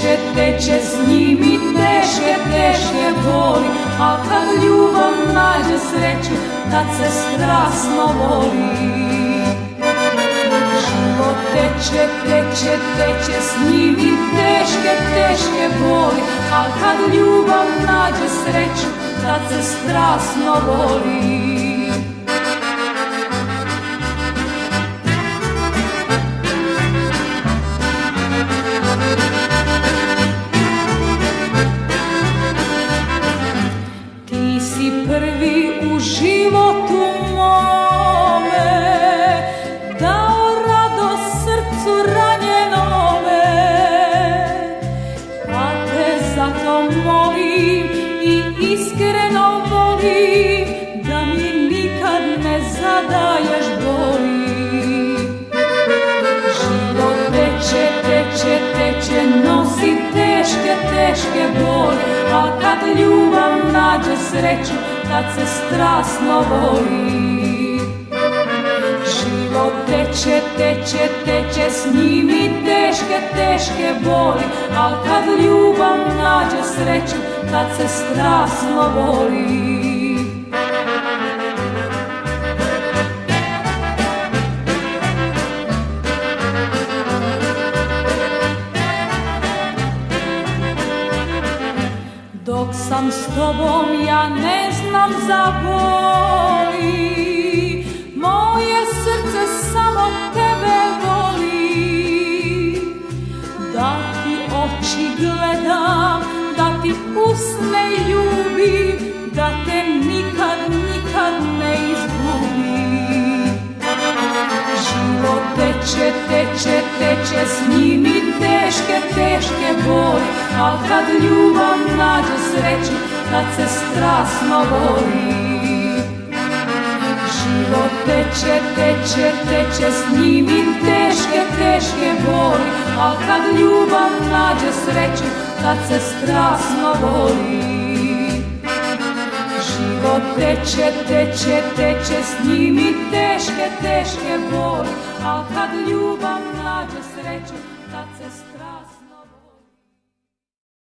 teče, teče s njim i teške, teške boli, al kad ljubav nađe sreću, tad se strasno voli. Život teče, teče, teče s njim i teške, teške boli, al kad ljubav nađe sreću, tad se strasno voli. Prvi u životu mome dao radost srcu ranjenome, pa te zato molim i iskreno volim da mi nikad ne zadaješ boli. Život teče, teče, teče, nosi teške, teške boli, a kad ljubav nađe sreću, tad se strasno voli. Život teče, teče, teče s njim i teške, teške boli, al kad ljubav nađe sreću, tad se strasno voli. Dok sam s tobom ja ne znam za boli, moje srce samo tebe voli. Da ti oči gledam, da ti usne ljubim, da te nikad, nikad ne izgubim. Život teče, teče, teče s njim i teške, teške boli, al kad ljubav nađe sreću, tad se strasno voli. Život teče, teče, teče s njim i teške, teške boli, al kad ljubav nađe sreću, tad se strasno voli. Život teče, teče, teče s njim i teške, teške boli, al kad ljubav nađe sreću, tad se strasno